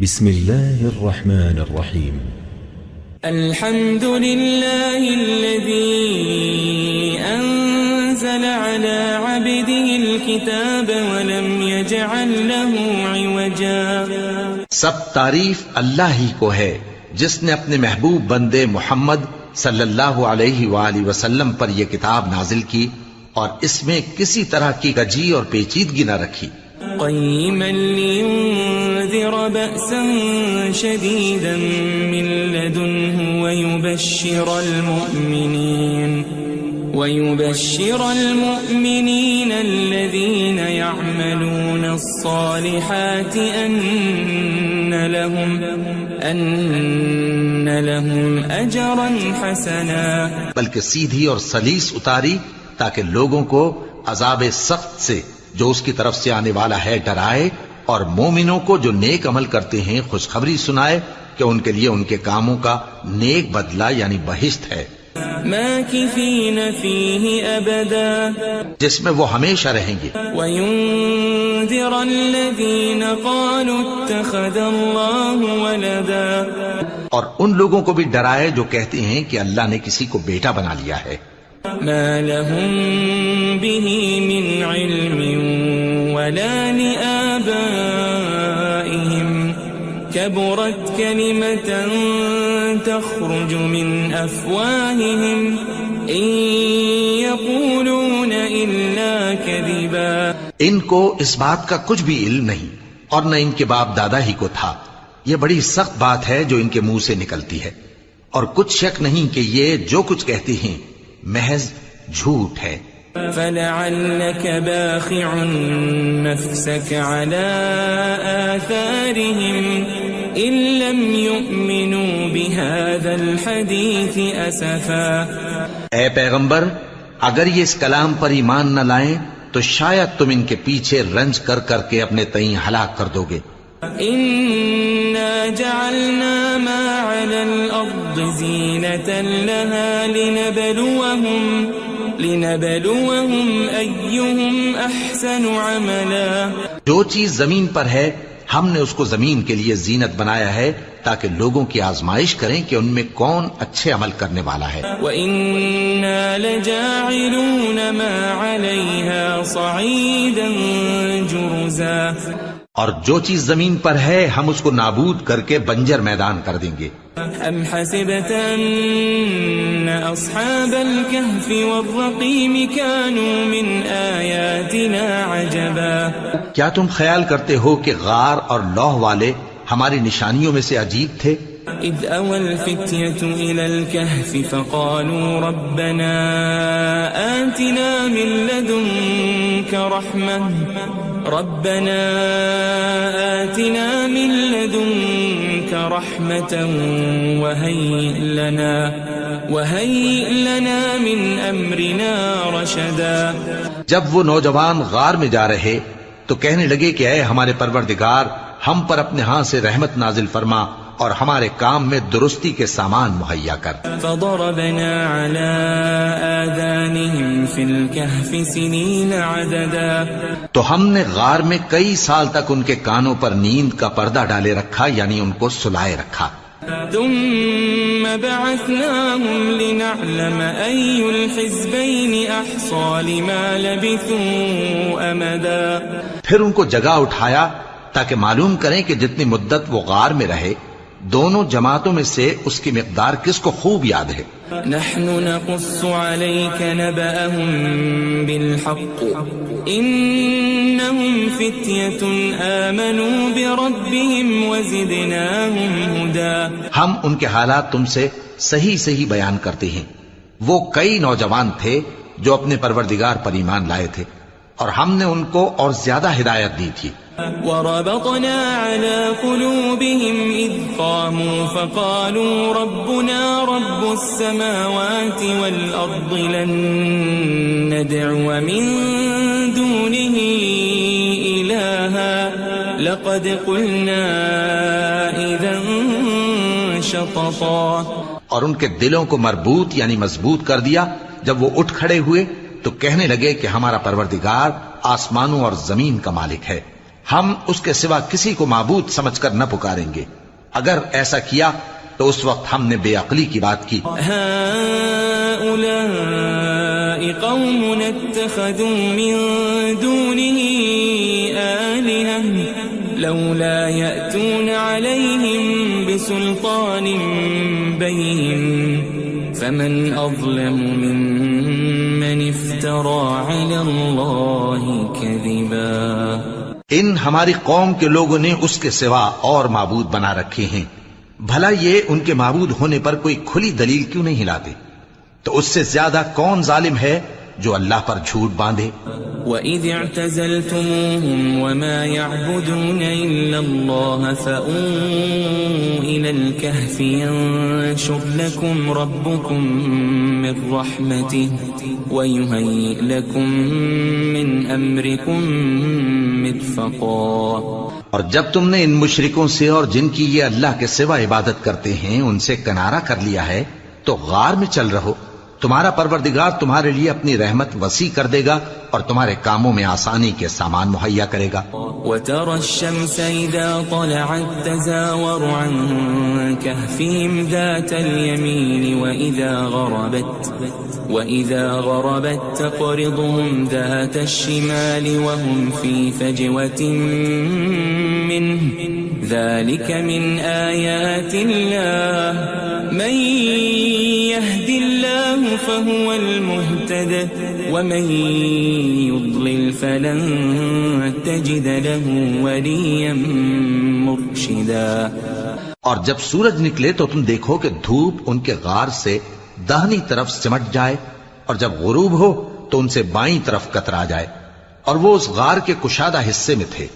بسم الله الرحمن الرحيم. الحمد لله الذي أنزل على عبده الكتاب ولم يجعل له عوجا. سب تعریف اللہ ہی کو ہے جس نے اپنے محبوب بندے محمد صلی اللہ علیہ وآلہ وسلم پر یہ کتاب نازل کی اور اس میں کسی طرح کی کجی اور پیچیدگی نہ رکھی. قيما لينذر بأسا شديدا من لدنه ويبشر المؤمنين الذين يعملون الصالحات أن لهم أجرا حسنا. بلکہ سیدھی اور سلیس اتاری تاکہ لوگوں کو عذاب سخت سے جو اس کی طرف سے آنے والا ہے ڈرائے، اور مومنوں کو جو نیک عمل کرتے ہیں خوشخبری سنائے کہ ان کے لیے ان کے کاموں کا نیک بدلہ یعنی بہشت ہے، ماکثین فیہ ابدا، جس میں وہ ہمیشہ رہیں گے. وینذر الذین قالوا اتخذ اللہ ولدا، اور ان لوگوں کو بھی ڈرائے جو کہتے ہیں کہ اللہ نے کسی کو بیٹا بنا لیا ہے. ما لهم به من علم ولا لآبائهم كبرت كلمة تخرج من أفواههم إن يقولون إلا كذبا. ان کو اس بات کا کچھ بھی علم نہیں اور نہ ان کے باپ دادا ہی کو تھا. یہ بڑی سخت بات ہے جو ان کے منہ سے نکلتی ہے، اور کچھ شک نہیں کہ یہ جو کچھ کہتے ہیں محض جھوٹ ہے. فلعلك باخع نفسك على آثارهم إن لم يؤمنوا بهذا الحديث أسفا. اے پیغمبر، اگر یہ اس کلام پر ایمان نہ لائیں تو شاید تم ان کے پیچھے رنج کر کر کے اپنے تئیں ہلاک کر دو گے. إنا جعلنا ما على الأرض زينة لها لنبلوهم أيهم أحسن عملا. جو چیز زمین پر ہے ہم نے اس کو زمین کے لیے زینت بنایا ہے تاکہ لوگوں کی آزمائش کریں کہ ان میں کون اچھے عمل کرنے والا ہے. وَإِنَّا لَجَاعِلُونَ مَا عَلَيْهَا صَعِيدًا جُرُزًا. اور جو چیز زمین پر ہے ہم اس کو نابود کر کے بنجر میدان کر دیں گے. أَمْ حَسِبْتَ أَنَّ أَصْحَابَ الْكَهْفِ وَالرَّقِيمِ كَانُوا مِنْ آيَاتِنَا عَجَبًا. کیا تم خیال کرتے ہو کہ غار اور لوح والے ہماری نشانیوں میں سے عجیب تھے؟ إِذْ أَوَى الْفِتْيَةُ إِلَى الْكَهْفِ فَقَالُوا رَبَّنَا آتِنَا مِن لَّدُنكَ رَحْمَةً وَهَيِّئْ لَنَا مِنْ أَمْرِنَا رَشَدًا. جب وہ نوجوان غار میں جا رہے تو کہنے لگے کہ اے ہمارے پروردگار، ہم پر اپنے ہاں سے رحمت نازل فرما اور ہمارے کام میں درستی کے سامان مہیا کر. فضربنا على آذانهم في الكهف سنين عددا. تو ہم نے غار میں کئی سال تک ان کے کانوں پر نیند کا پردہ ڈالے رکھا، یعنی ان کو سلائے رکھا. ثم بعثناهم لنعلم أي الحزبين أحصى لما لبثوا أمدا. پھر ان کو جگہ اٹھایا تاکہ معلوم کریں کہ جتنی مدت وہ غار میں رہے دونوں جماعتوں میں سے اس کی مقدار کس کو خوب یاد ہے. نحن نقص عليك نبأهم بالحق إنهم فتية آمنوا بربهم وزدناهم هدى. ہم ان کے حالات تم سے صحیح بیان کرتے ہیں. وہ کئی نوجوان تھے جو اپنے پروردگار پر ایمان لائے تھے اور ہم نے ان کو اور زیادہ ہدایت دی تھی. وربطنا على قلوبهم إذ قاموا فقالوا ربنا رب السماوات والأرض لن ندعو من دونه إلها لقد قلنا إذا شططا. اور ان کے دلوں کو مربوط یعنی مضبوط کر دیا. جب وہ اٹھ کھڑے ہوئے تو کہنے لگے کہ ہمارا پروردگار آسمانوں اور زمین کا مالک ہے، ہم اس کے سوا کسی کو معبود سمجھ کر نہ پکاریں گے. اگر ایسا کیا تو اس وقت ہم نے بے عقلی کی بات کی. هؤلاء قوم اتخذوا من دونه آلهة لولا يأتون عليهم بسلطان بين فمن أظلم ممن افترى على الله كذبا. ان ہماری قوم کے لوگوں نے اس کے سوا اور معبود بنا رکھے ہیں. بھلا یہ ان کے معبود ہونے پر کوئی کھلی دلیل کیوں نہیں لاتے؟ تو اس سے زیادہ کون ظالم ہے جو اللہ پر جھوٹ باندھے؟ وَإِذِ اعْتَزَلْتُمُوهُمْ وَمَا يَعْبُدُونَ إِلَّا اللَّهَ فَأْوُوا إِلَى الْكَهْفِ يَنشُرْ لَكُمْ رَبُّكُمْ مِنْ رَحْمَتِهِ وَيُهَيِّئْ لَكُمْ مِنْ أَمْرِكُمْ مِرْفَقًا. اور جب تم نے ان مشرکوں سے اور جن کی یہ اللہ کے سوا عبادت کرتے ہیں ان سے کنارہ کر لیا ہے تو غار میں چل رہو. تمہارا پروردگار تمہارے لیے اپنی رحمت وسیع کر دے گا اور تمہارے کاموں میں آسانی کے سامان مہیا کرے گا. وَتَرَى الشَّمْسَ إِذَا طَلَعَتْ تَزَاوَرُ عَنْ كَهْفِهِمْ ذَاتَ الْيَمِينِ وَإِذَا غَرَبَتْ تَقْرِضُهُمْ ذَاتَ الشِّمَالِ وَهُمْ فِي فَجْوَةٍ مِّنْهُ ذَلِكَ مِنْ آيَاتِ اللَّهِ مَنْ يَهْدِ اللَّهُ فَهُوَ الْمُهْتَدِ وَمَنْ يُضْلِلْ فَلَنْ تَجِدَ لَهُ وَلِيًّا مُرْشِدًا. اور جب سورج نکلے تو تم دیکھو کہ دھوپ ان کے غار سے داہنی طرف سمٹ جائے اور جب غروب ہو تو ان سے بائیں طرف کترا جائے اور وہ اس غار کے کشادہ حصے میں تھے.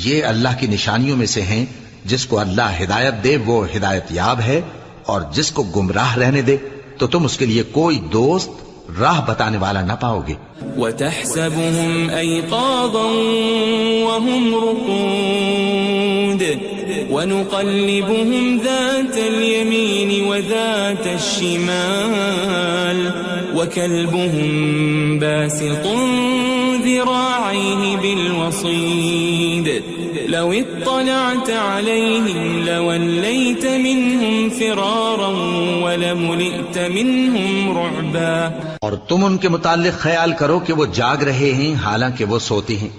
یہ اللہ کی نشانیوں میں سے ہیں. جس کو اللہ ہدایت دے وہ ہدایت یاب ہے اور جس کو گمراہ رہنے دے تو تم اس کے لیے کوئی دوست راہ بتانے والا نہ پاؤ گے. وَتَحْسَبُهُمْ أَيْقَاظًا وَهُمْ رُقُودٌ وَنُقَلِّبُهُمْ ذَاتَ الْيَمِينِ وَذَاتَ الشِّمَالِ وَكَلْبُهُمْ بَاسِطٌ ذِرَاعَيْهِ بِالْوَصِيدِ لَوِ اطَّلَعْتَ عَلَيْهِمْ لَوَلَّيْتَ مِنْهُمْ فِرَارًا وَلَمُلِئْتَ مِنْهُمْ رُعْبًا. اور تم ان کے متعلق خیال کرو کہ وہ جاگ رہے ہیں حالانکہ وہ سوتے ہیں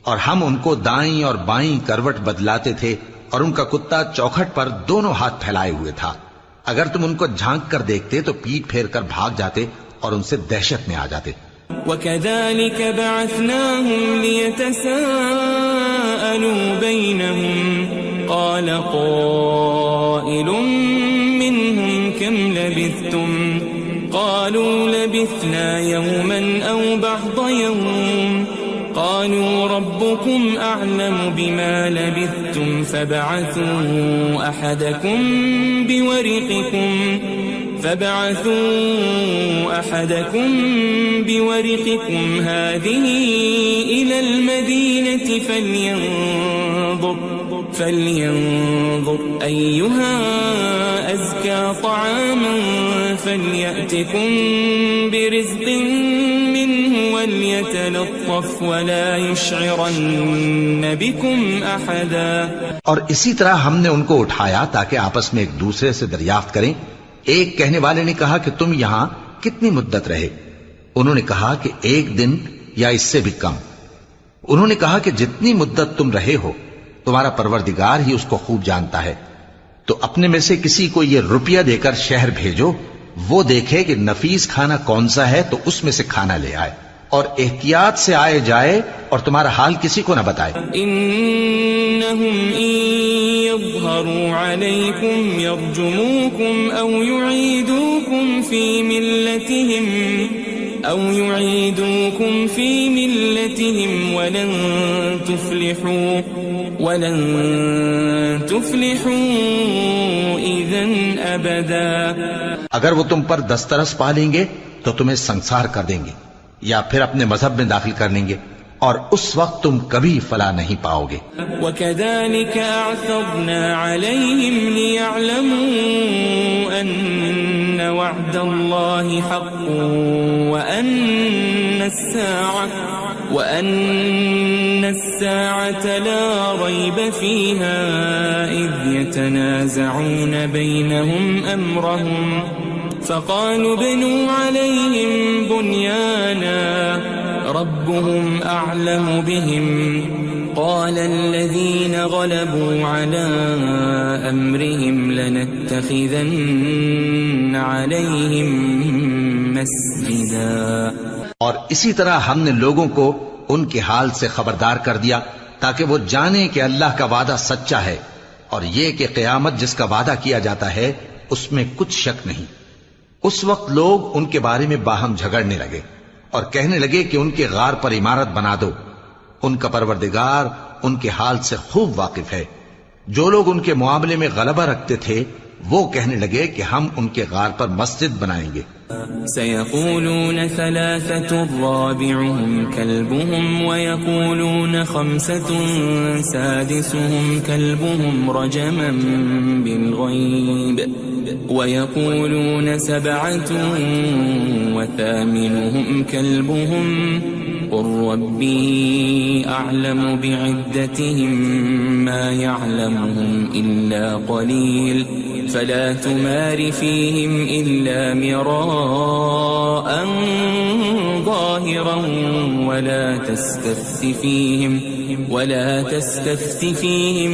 اور ہم ان کو دائیں اور بائیں کروٹ بدلاتے تھے اور ان کا کتا چوکھٹ پر دونوں ہاتھ پھیلائے ہوئے تھا. اگر تم ان کو جھانک کر دیکھتے تو پیٹ پھیر کر بھاگ جاتے اور ان سے دہشت میں آ جاتے. وَكَذَلِكَ بَعَثْنَاهُمْ لِيَتَسَاءَلُوا بَيْنَهُمْ قَالَ قَائِلٌ مِّنْهُمْ كَمْ لَبِثْتُمْ قَالُوا لَبِثْنَا يَوْمًا أَوْ بَعْضَ يَوْمٍ قَالُوا رَبُّكُمْ أَعْلَمُ بِمَا لَبِثْتُمْ فَابْعَثُوا أَحَدَكُمْ بِوَرِقِكُمْ هَذِهِ إِلَى الْمَدِينَةِ فَلْيَنظُرْ أَيُّهَا أَزْكَى طَعَامًا فَلْيَأْتِكُمْ بِرِزْقٍ مِّنْهُ وَلْيَتَلَطَّفْ وَلَا يُشْعِرَنَّ بِكُمْ أَحَدًا. اور اسی طرح ہم نے ان کو اٹھایا تاکہ آپس میں ایک دوسرے سے دریافت کریں. ایک کہنے والے نے کہا کہ تم یہاں کتنی مدت رہے؟ انہوں نے کہا کہ 1 دن یا اس سے بھی کم. انہوں نے کہا کہ جتنی مدت تم رہے ہو تمہارا پروردگار ہی اس کو خوب جانتا ہے. تو اپنے میں سے کسی کو یہ روپیہ دے کر شہر بھیجو، وہ دیکھے کہ نفیس کھانا کون سا ہے تو اس میں سے کھانا لے آئے اور احتیاط سے آئے جائے اور تمہارا حال کسی کو نہ بتائے. إنهم إن يظهروا عليكم يرجموكم أو يعيدوكم في ملتهم ولن تفلحوا إذا أبدا. اگر وہ تم پر دسترس پا لیں گے تو تمہیں سنسار کر دیں گے یا پھر اپنے مذہب میں داخل کر لیں گے اور اس وقت تم کبھی فلاح نہیں پاؤ گے. وَكَذَلِكَ أَعْثَرْنَا عَلَيْهِمْ لِيَعْلَمُوا أَنَّ وَعْدَ اللَّهِ حَقٌّ وَأَنَّ وأن الساعة لا ريب فيها إذ يتنازعون بينهم أمرهم فقالوا ابنوا عليهم بنيانا ربهم أعلم بهم قال الذين غلبوا على أمرهم لنتخذن عليهم مسجدا. اور اسی طرح ہم نے لوگوں کو ان کے حال سے خبردار کر دیا تاکہ وہ جانیں کہ اللہ کا وعدہ سچا ہے اور یہ کہ قیامت جس کا وعدہ کیا جاتا ہے اس میں کچھ شک نہیں. اس وقت لوگ ان کے بارے میں باہم جھگڑنے لگے اور کہنے لگے کہ ان کے غار پر عمارت بنا دو. ان کا پروردگار ان کے حال سے خوب واقف ہے. جو لوگ ان کے معاملے میں غلبہ رکھتے تھے وہ کہنے لگے کہ ہم ان کے غار پر مسجد بنائیں گے. سيقولون ثلاثة رابعهم كلبهم ويقولون خمسة سادسهم كلبهم رجما بالغيب ويقولون سبعة وثامنهم كلبهم قل ربي أعلم بعدتهم ما يعلمهم إلا قليل فلا تمار فيهم إلا مراء ظاهرا ولا تستفت فيهم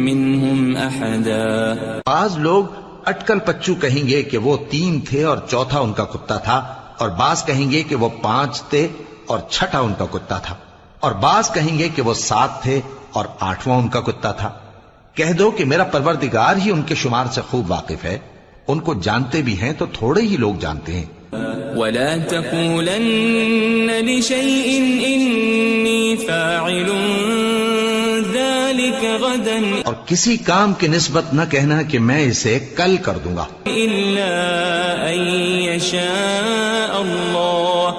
منهم أحدا. بعض لوگ اٹکل پچو کہیں گے کہ وہ 3 تھے اور چوتھا ان کا کتا تھا، اور بعض کہیں گے کہ وہ 5 تھے اور چھٹا ان کا کتا تھا، اور بعض کہیں گے کہ وہ 7 تھے اور 8واں ان کا کتا تھا. کہہ دو کہ میرا پروردگار ہی ان کے شمار سے خوب واقف ہے، ان کو جانتے بھی ہیں تو تھوڑے ہی لوگ جانتے ہیں. ولا تقولن لشيء إني فاعل ذلك غدا اور کسی کام کی نسبت نہ کہنا کہ میں اسے کل کر دوں گا إلا أن يشاء الله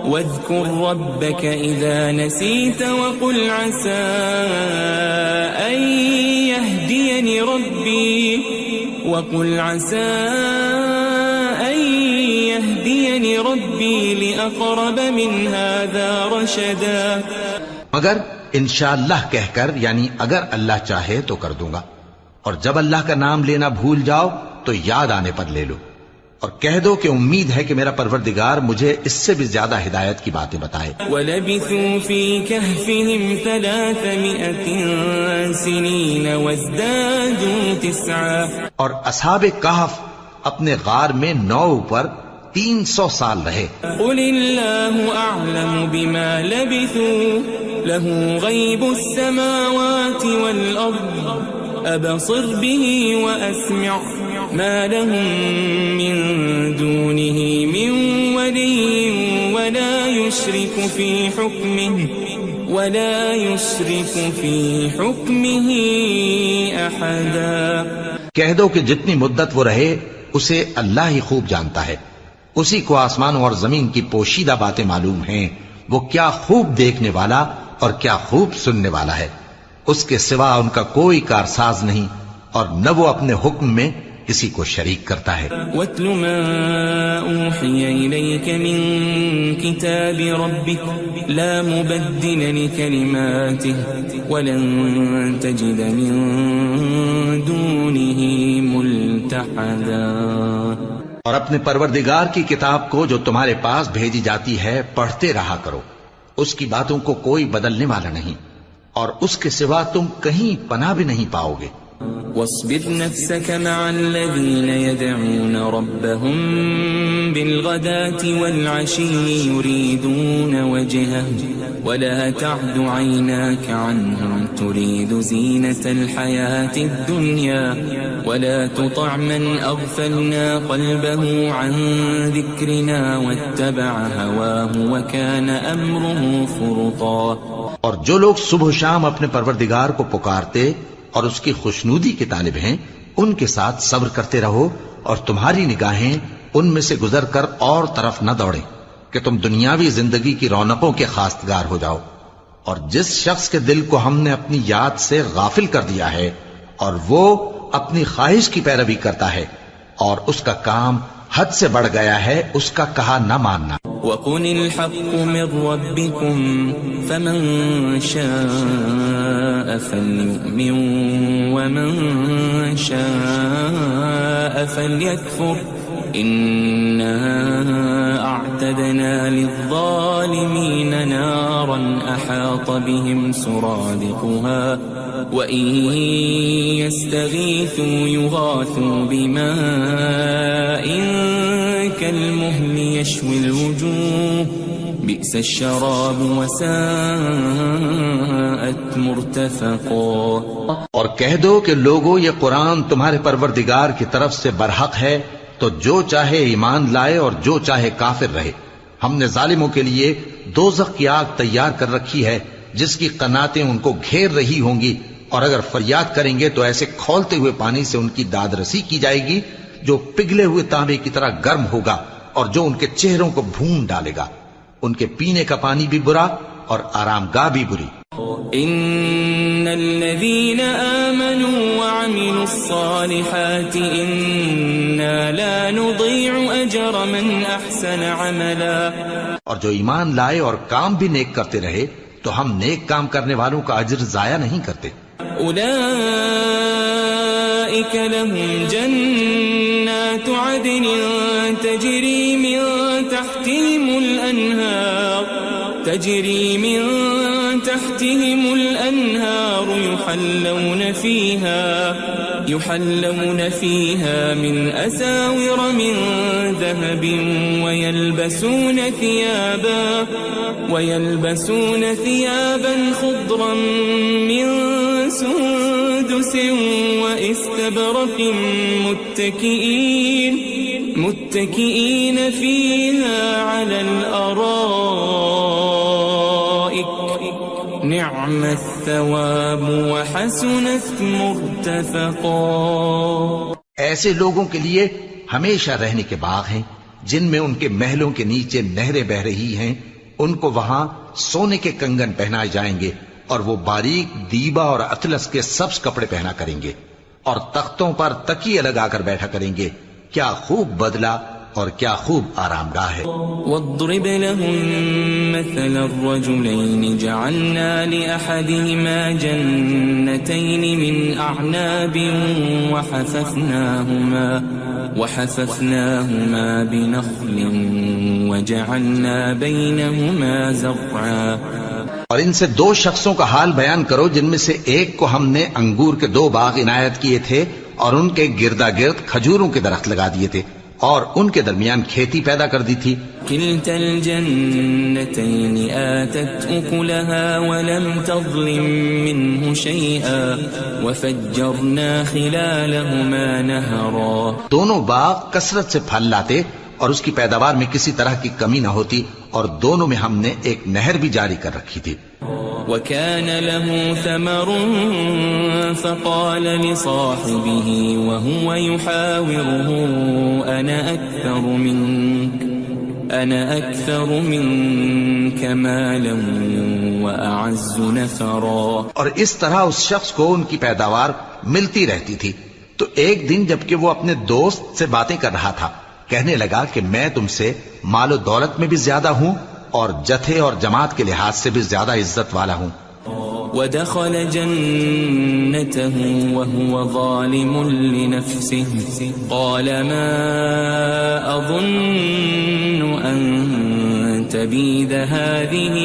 واذكر ربك إذا نسيت وقل عسى أن يهديني ربي لأقرب من هذا رشدا. مگر انشاءاللہ کہہ کر، یعنی اگر اللہ چاہے تو کر دوں گا، اور جب اللہ کا نام لینا بھول جاؤ تو یاد آنے پر لے لو، اور کہہ دو کہ امید ہے کہ میرا پروردگار مجھے اس سے بھی زیادہ ہدایت کی باتیں بتائے. وَلَبِثُوا فِي كَهْفِهِمْ 300 سِنِينَ وَازْدَادُوا 9. اور اصحاب کہف اپنے غار میں 9 پر 300 سال رہے. قُلِ اللَّهُ أَعْلَمُ بِمَا لَبِثُوا لَهُ غَيْبُ السَّمَاوَاتِ وَالْأَرْضِ أَبْصِرْ بِهِ وَأَسْمِعْ مَا لَهُم مِّن دُونِهِ مِن وَلِيٍّ وَلَا يُشْرِكُ فِي حُكْمِهِ أَحَدًا. کہہ دو کہ جتنی مدت وہ رہے اسے اللہ ہی خوب جانتا ہے، اسی کو آسمانوں اور زمین کی پوشیدہ باتیں معلوم ہیں. وہ کیا خوب دیکھنے والا اور کیا خوب سننے والا ہے. اس کے سوا ان کا کوئی کارساز نہیں، اور نہ وہ اپنے حکم میں کسی کو شریک کرتا ہے. وَاتْلُ مَا أُوحِيَ إِلَيْكَ مِن كِتَابِ رَبِّكَ لَا مُبَدِّلَ لِكَلِمَاتِهِ وَلَن تَجِدَ مِن دُونِهِ مُلْتَحَدًا. اور اپنے پروردگار کی کتاب کو جو تمہارے پاس بھیجی جاتی ہے پڑھتے رہا کرو، اس کی باتوں کو کوئی بدلنے والا نہیں، اور اس کے سوا تم کہیں پناہ بھی نہیں پاؤ گے. واصبر نفسك مع الذين يدعون ربهم بالغداة والعشي يريدون وجهه ولا تعد عيناك عنهم تريد زينة الحياة الدنيا ولا تطع من أغفلنا قلبه عن ذكرنا واتبع هواه وكان أمره فرطا. اور جو لوگ صبح و شام اپنے پروردگار کو پکارتے اور اس کی خوشنودی کے طالب ہیں، ان کے ساتھ صبر کرتے رہو، اور تمہاری نگاہیں ان میں سے گزر کر اور طرف نہ دوڑیں کہ تم دنیاوی زندگی کی رونقوں کے خواستگار ہو جاؤ. اور جس شخص کے دل کو ہم نے اپنی یاد سے غافل کر دیا ہے اور وہ اپنی خواہش کی پیروی کرتا ہے اور اس کا کام حد سے بڑھ گیا ہے، اس کا کہا نہ ماننا. وقل الحق من ربكم فمن شاء فليؤمن ومن شاء فليكفر إنا أعتدنا للظالمين نارا أحاط بهم سرادقها وإن يستغيثوا يغاثوا بماء كالمهل يشوي الوجوه بئس الشراب وساءت مرتفقا. اور کہہ دو کہ لوگو یہ قرآن تمہارے پروردگار کی طرف سے برحق ہے، تو جو چاہے ایمان لائے اور جو چاہے کافر رہے. ہم نے ظالموں کے لیے دوزخ کی آگ تیار کر رکھی ہے جس کی قناتیں ان کو گھیر رہی ہوں گی، اور اگر فریاد کریں گے تو ایسے کھولتے ہوئے پانی سے ان کی داد رسی کی جائے گی جو پگھلے ہوئے تانبے کی طرح گرم ہوگا اور جو ان کے چہروں کو بھون ڈالے گا. ان کے پینے کا پانی بھی برا اور آرام گاہ بھی بری. ان الذين آمنوا وعملوا الصالحات انا لا نضيع اجر من احسن عملا. اور جو ایمان لائے اور کام بھی نیک کرتے رہے تو ہم نیک کام کرنے والوں کا اجر ضائع نہیں کرتے. اولئك لهم جنات عدن تجري من تحتهم الأنهار يحلون فيها من أساور من ذهب ويلبسون ثيابا خضرا من سندس واستبرق متكئين فيها على الأرائك نعم الثواب وحسنت مرتفقا. ایسے لوگوں کے لیے ہمیشہ رہنے کے باغ ہیں جن میں ان کے محلوں کے نیچے نہریں بہ رہی ہیں. ان کو وہاں سونے کے کنگن پہنائے جائیں گے اور وہ باریک دیبا اور اطلس کے سبز کپڑے پہنا کریں گے اور تختوں پر تکیے لگا کر بیٹھا کریں گے. کیا خوب بدلہ اور کیا خوب آرام گاہ ہے. واضرب لهم مثل الرجلين جعلنا لأحدهما جنتين من أعناب وحففناهما بنخل وجعلنا بينهما زرعا. اور ان سے دو شخصوں کا حال بیان کرو جن میں سے ایک کو ہم نے انگور کے 2 باغ عنایت کیے تھے اور ان کے گردا گرد کھجوروں کے درخت لگا دیے تھے اور ان کے درمیان کھیتی پیدا کر دی تھی. كلتا الجنتين آتت أكلها ولم تظلم منه شيئا وفجرنا خلالهما نهرا. دونوں باغ کثرت سے پھل لاتے اور اس کی پیداوار میں کسی طرح کی کمی نہ ہوتی اور دونوں میں ہم نے ایک نہر بھی جاری کر رکھی تھی. وكان له ثمر فقال لصاحبه وهو يحاوره أنا أكثر منك مالا وأعز نفرا. اور اس طرح اس شخص کو ان کی پیداوار ملتی رہتی تھی. تو ایک دن جبکہ وہ اپنے دوست سے باتیں کر رہا تھا کہنے لگا کہ میں تم سے مال و دولت میں بھی زیادہ ہوں اور جتھے اور جماعت کے لحاظ سے بھی زیادہ عزت والا ہوں. ودخل جنته وهو ظالم لنفسه قال ما أظن أن تبيد هذه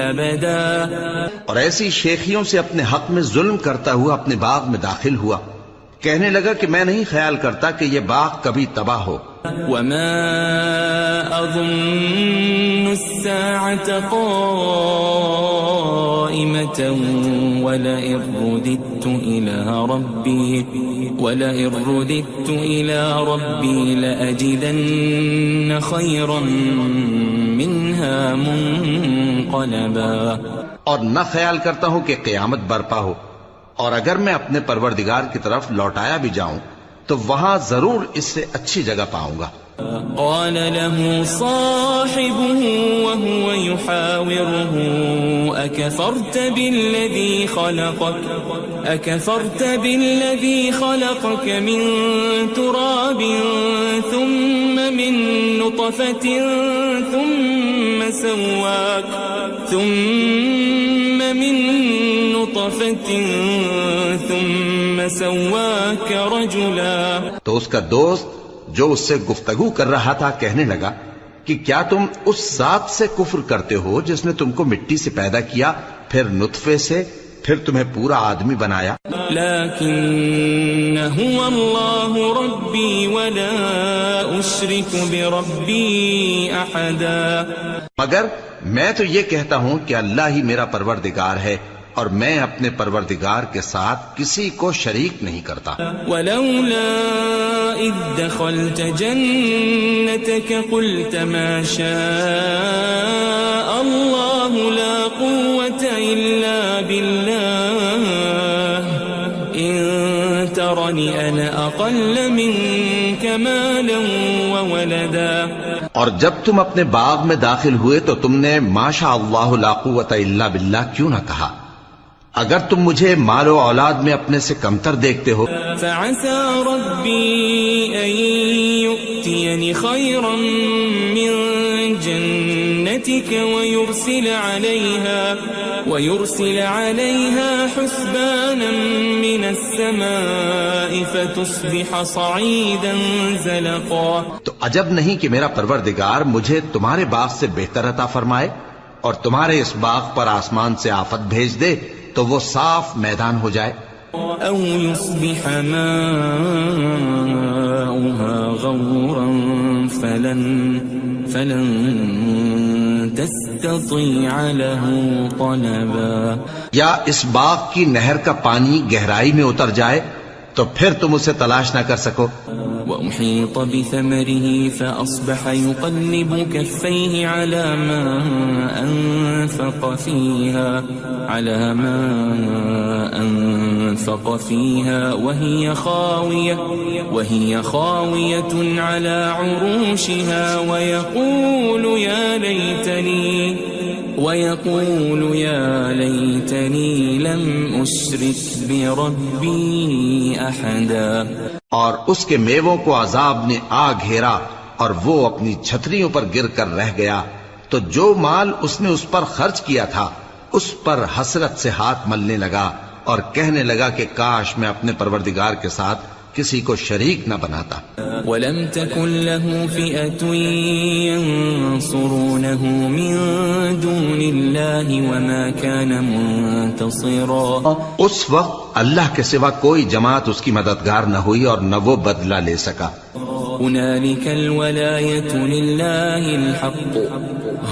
أبدا. اور ایسی شیخیوں سے اپنے حق میں ظلم کرتا ہوا اپنے باغ میں داخل ہوا. کہنے لگا کہ میں نہیں خیال کرتا کہ یہ باغ کبھی تباہ ہو. وما أظن الساعة قائمة ولئن رددت إلى ربي لأجدن خيرا منها منقلبا. اور نہ خیال کرتا ہوں کہ قیامت برپا ہو اور اگر میں اپنے پروردگار کی طرف لوٹایا بھی جاؤں تو وہاں ضرور اس سے اچھی جگہ پاؤں گا. قال له صاحبه وهو يحاوره أكفرت بالذي خلقك من تراب ثم من نطفة ثم سواك رجلا. تو اس کا دوست جو اس سے گفتگو کر رہا تھا کہنے لگا کہ کیا تم اس ذات سے کفر کرتے ہو جس نے تم کو مٹی سے پیدا کیا، پھر نطفے سے، پھر تمہیں پورا آدمی بنایا. لیکن هو اللہ ربی ولا اشرک بربی احدا. مگر میں تو یہ کہتا ہوں کہ اللہ ہی میرا پروردگار ہے اور میں اپنے پروردگار کے ساتھ کسی کو شریک نہیں کرتا. ولولا اذ دخلت جنتك قلت ما شاء الله لا قوة الا بالله ان ترني انا اقل منك مالا وولدا. اور جب تم اپنے باغ میں داخل ہوئے تو تم نے ما شاء اللہ لا قوت الا باللہ کیوں نہ کہا؟ اگر تم مجھے مال و اولاد میں اپنے سے کمتر دیکھتے ہو. فعسى ربي أن يؤتيني خيرا من جنتك ويرسل عليها حسبانا من السماء فتصبح صعيدا زلقا. تو عجب نہیں کہ میرا پروردگار مجھے تمہارے باغ سے بہتر عطا فرمائے اور تمہارے اس باغ پر آسمان سے آفت بھیج دے تو وہ صاف میدان ہو جائے. او يصبح ماؤها غورا فلن تستطيع له طلبا. یا اس باغ کی نہر کا پانی گہرائی میں اتر جائے تو پھر تم اسے تلاش نہ کر سکو. وأحيط بثمره فأصبح يقلب كفيه على ما أنفق فيها وهي خاوية على عروشها ويقول يا ليتني لم أشرك بربي أحدا. اور اس کے میووں کو عذاب نے آ گھیرا اور وہ اپنی چھتریوں پر گر کر رہ گیا، تو جو مال اس نے اس پر خرچ کیا تھا اس پر حسرت سے ہاتھ ملنے لگا اور کہنے لگا کہ کاش میں اپنے پروردگار کے ساتھ کسی کو شریک نہ بناتا. وَلَمْ تَكُنْ لَهُ فِئَةٌ يَنصُرُونَهُ مِن دُونِ اللَّهِ وَمَا كَانَ مُنتَصِرًا. اس وقت اللہ کے سوا کوئی جماعت اس کی مددگار نہ ہوئی اور نہ وہ بدلہ لے سکا. هُنَالِكَ الْوَلَایَةُ لِلَّهِ الْحَقُّ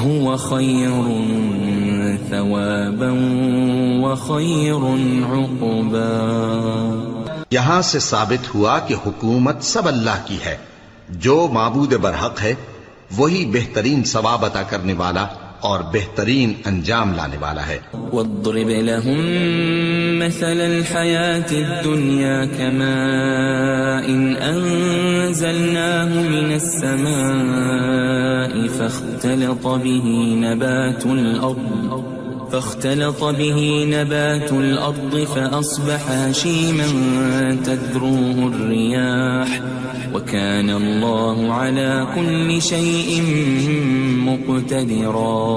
هُوَ خَيْرٌ ثَوَابًا وَخَيْرٌ عُقْبًا. یہاں سے ثابت ہوا کہ حکومت سب اللہ کی ہے. جو معبود برحق ہے وہی بہترین ثواب عطا کرنے والا اور بہترین انجام لانے والا ہے. وَاضْرِبْ لَهُم مَّثَلَ الْحَيَاةِ الدُّنْيَا كَمَاءٍ أَنزَلْنَاهُ مِنَ السَّمَاءِ فاختلط به نبات الأرض فأصبح هشيما تذروه الرياح وكان الله على كل شيء مقتدرا.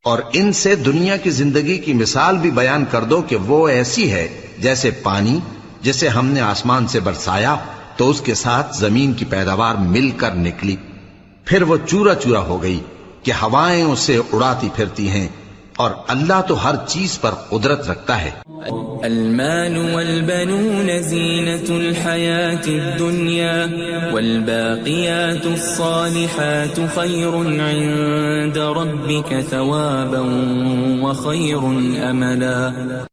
اور ان سے دنیا کی زندگی کی مثال بھی بیان کر دو کہ وہ ایسی ہے جیسے پانی جسے ہم نے آسمان سے برسایا تو اس کے ساتھ زمین کی پیداوار مل کر نکلی، پھر وہ چورا چورا ہو گئی کہ ہوائیں اسے اڑاتی پھرتی ہیں، اور اللہ تو ہر چیز پر قدرت رکھتا ہے. المال والبنون زینة الحیاة الدنیا والباقیات الصالحات خیر عند ربک ثوابا وخیر املا.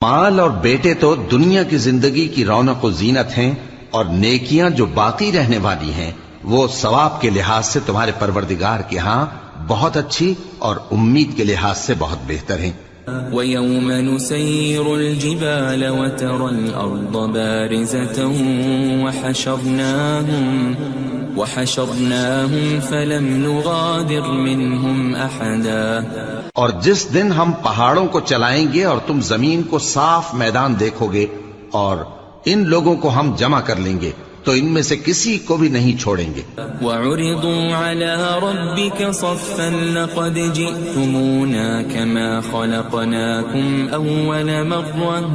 مال اور بیٹے تو دنیا کی زندگی کی رونق و زینت ہیں، اور نیکیاں جو باقی رہنے والی ہیں وہ ثواب کے لحاظ سے تمہارے پروردگار کے ہاں بہت اچھی اور امید کے لحاظ سے بہت بہتر ہیں. وَيَوْمَ نُسَيِّرُ الْجِبَالَ وَتَرَى الْأَرْضَ بَارِزَةً وَحَشَرْنَاهُمْ فَلَمْ نُغَادِرْ مِنْهُمْ أَحَدًا. اور جس دن ہم پہاڑوں کو چلائیں گے اور تم زمین کو صاف میدان دیکھو گے اور ان لوگوں کو ہم جمع کر لیں گے تو ان میں سے کسی کو بھی نہیں چھوڑیں گے. وَعُرِضُوا عَلَى رَبِّكَ صَفًّا لَقَدْ جِئْتُمُونَا كَمَا خَلَقْنَاكُمْ أَوَّلَ مَرَّةٍ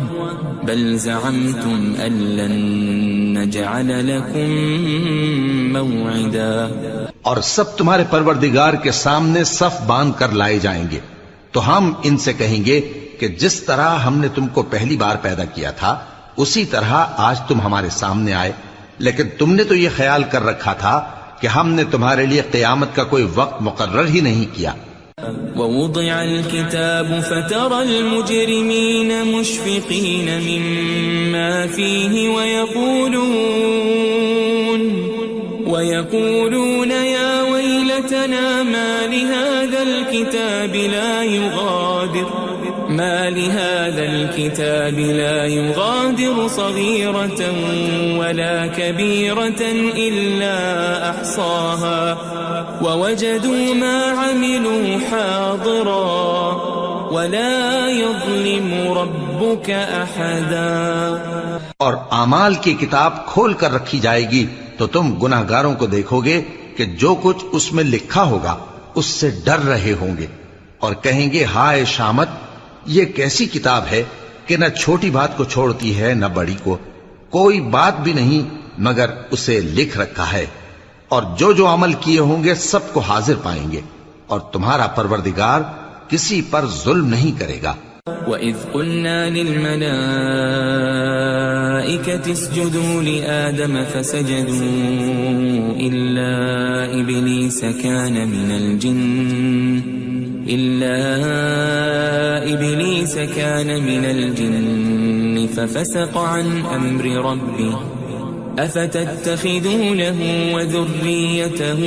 بَلْ زَعَمْتُمْ أَن لَّن نَّجْعَلَ لَكُم مَّوْعِدًا. اور سب تمہارے پروردگار کے سامنے صف باندھ کر لائے جائیں گے تو ہم ان سے کہیں گے کہ جس طرح ہم نے تم کو پہلی بار پیدا کیا تھا اسی طرح آج تم ہمارے سامنے آئے، لیکن تم نے تو یہ خیال کر رکھا تھا کہ ہم نے تمہارے لیے قیامت کا کوئی وقت مقرر ہی نہیں کیا. وَوُضِعَ الْكِتَابُ فَتَرَى الْمُجْرِمِينَ مُشْفِقِينَ مِمَّا فِيهِ وَيَقُولُونَ يَا وَيْلَتَنَا مَا لِهَذَا الْكِتَابِ لَا يُغَادِرُ صَغِيرَةً وَلَا كَبِيرَةً إِلَّا أَحْصَاهَا وَوَجَدُوا مَا عَمِلُوا حَاضِرًا وَلَا يَظْلِمُ رَبُّكَ أَحَدًا. اور اعمال کی کتاب کھول کر رکھی جائے گی تو تم گناہگاروں کو دیکھو گے کہ جو کچھ اس میں لکھا ہوگا اس سے ڈر رہے ہوں گے اور کہیں گے ہائے شامت، یہ کیسی کتاب ہے کہ نہ چھوٹی بات کو چھوڑتی ہے نہ بڑی کو، کوئی بات بھی نہیں مگر اسے لکھ رکھا ہے، اور جو جو عمل کیے ہوں گے سب کو حاضر پائیں گے، اور تمہارا پروردگار کسی پر ظلم نہیں کرے گا. وَإِذْ قُلْنَا لِلْمَلَائِكَةِ اسْجُدُوا لِآدَمَ فَسَجَدُوا إِلَّا إِبْلِيسَ كَانَ مِنَ الْجِنِّ فَفَسَقَ عَنْ أَمْرِ رَبِّهِ أَفَتَتَّخِذُونَهُ وَذُرِّيَّتَهُ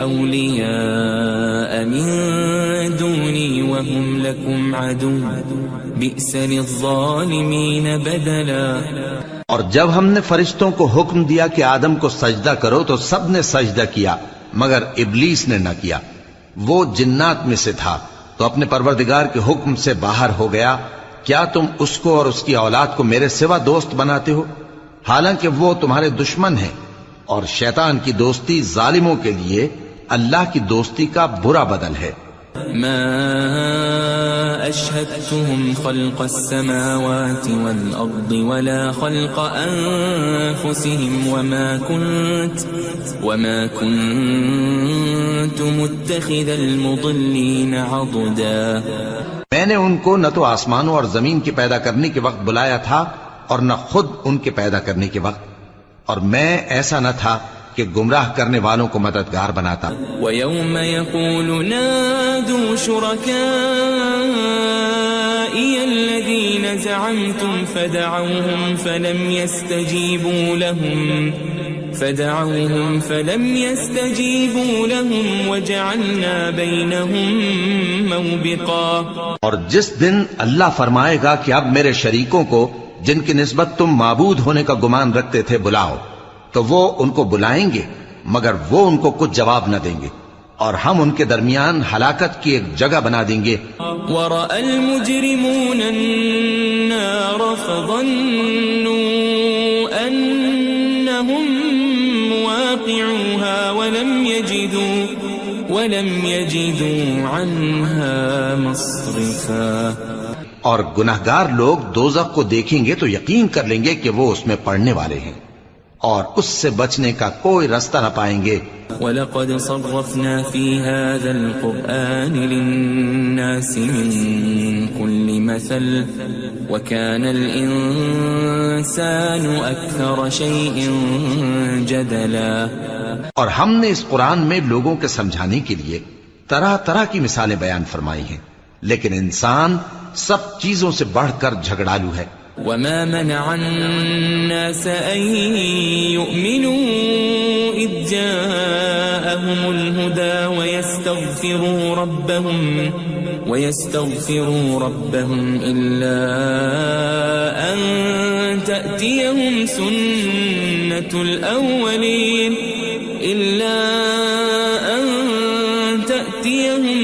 أَوْلِيَاءَ مِن دُونِي وَهُمْ لَكُمْ عَدُوٌّ بِئْسَ لِلظَّالِمِينَ بَدَلًا. اور جب ہم نے فرشتوں کو حکم دیا کہ آدم کو سجدہ کرو تو سب نے سجدہ کیا مگر ابلیس نے نہ کیا، وہ جنات میں سے تھا تو اپنے پروردگار کے حکم سے باہر ہو گیا. کیا تم اس کو اور اس کی اولاد کو میرے سوا دوست بناتے ہو حالانکہ وہ تمہارے دشمن ہیں، اور شیطان کی دوستی ظالموں کے لیے اللہ کی دوستی کا برا بدل ہے. ما أشهدتهم خلق السماوات والأرض ولا خلق أنفسهم وما كنت متخذ المضلين عضدا. میں نے ان کو نہ تو آسمانوں اور زمین کے پیدا کرنے کے وقت بلایا تھا اور نہ خود ان کے پیدا کرنے کے وقت، اور میں ایسا نہ تھا کہ گمراہ کرنے والوں کو مددگار بناتا. وَيَوْمَ يَقُولُ نَادُوا شُرَكَائِيَ الَّذِينَ زَعَمْتُمْ فَدَعَوْهُمْ فَلَمْ يَسْتَجِيبُوا لَهُمْ وَجَعَلْنَا بَيْنَهُمْ مَوْبِقًا. اور جس دن اللہ فرمائے گا کہ اب میرے شریکوں کو جن کی نسبت تم معبود ہونے کا گمان رکھتے تھے بلاؤ، تو وہ ان کو بلائیں گے مگر وہ ان کو کچھ جواب نہ دیں گے، اور ہم ان کے درمیان ہلاکت کی ایک جگہ بنا دیں گے. وَرَأَى الْمُجْرِمُونَ النَّارَ فَظَنُّوا أَنَّهُمْ مُوَاقِعُوهَا وَلَمْ يَجِدُوا عَنْهَا مَصْرِفًا. اور گناہگار لوگ دوزخ کو دیکھیں گے تو یقین کر لیں گے کہ وہ اس میں پڑنے والے ہیں اور اس سے بچنے کا کوئی راستہ نہ پائیں گے. وَلَقَدْ صَرَّفْنَا فِي هَذَا الْقُرْآنِ لِلنَّاسِ مِنْ كُلِّ مَثَلٍ وَكَانَ الْإِنسَانُ أَكْثَرَ شَيْءٍ جَدَلًا. اور ہم نے اس قرآن میں لوگوں کے سمجھانے کے لیے طرح طرح کی مثالیں بیان فرمائی ہیں، لیکن انسان سب چیزوں سے بڑھ کر جھگڑالو ہے. وما منع الناس أن يؤمنوا إذ جاءهم الهدى ويستغفروا ربهم إلا أن تأتيهم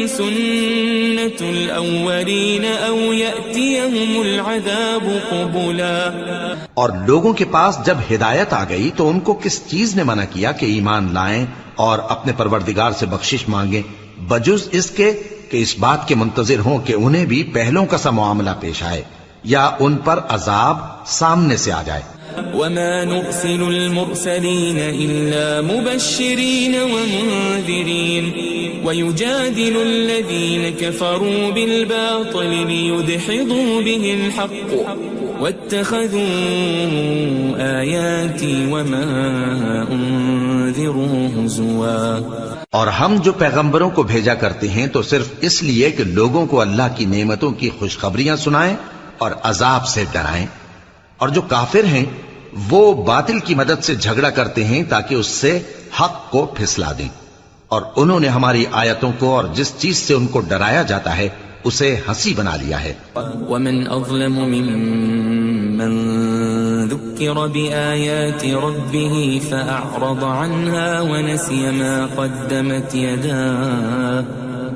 سنة الأولين أو يأتيهم العذاب قبلا. اور لوگوں کے پاس جب ہدایت آ گئی تو ان کو کس چیز نے منع کیا کہ ایمان لائیں اور اپنے پروردگار سے بخشش مانگیں بجز اس کے کہ اس بات کے منتظر ہوں کہ انہیں بھی پہلوں کا سا معاملہ پیش آئے یا ان پر عذاب سامنے سے آ جائے. وما نرسل المرسلين إلا مبشرين ومنذرين ويجادل الذين كفروا بالباطل ليدحضوا به الحق واتخذوا آياتي وما أنذروا هزوا. اور ہم جو پیغمبروں کو بھیجا کرتے ہیں تو صرف اس لیے کہ لوگوں کو اللہ کی نعمتوں کی خوشخبریاں سنائیں اور عذاب سے ڈرائیں. اور جو کافر ہیں وہ باطل کی مدد سے جھگڑا کرتے ہیں تاکہ اس سے حق کو پھسلا دیں. اور انہوں نے ہماری آیتوں کو اور جس چیز سے ان کو ڈرایا جاتا ہے اسے ہنسی بنا لیا ہے. ومن أظلم ممن ذكر بآيات ربه فأعرض عنها ونسي ما قدمت يداه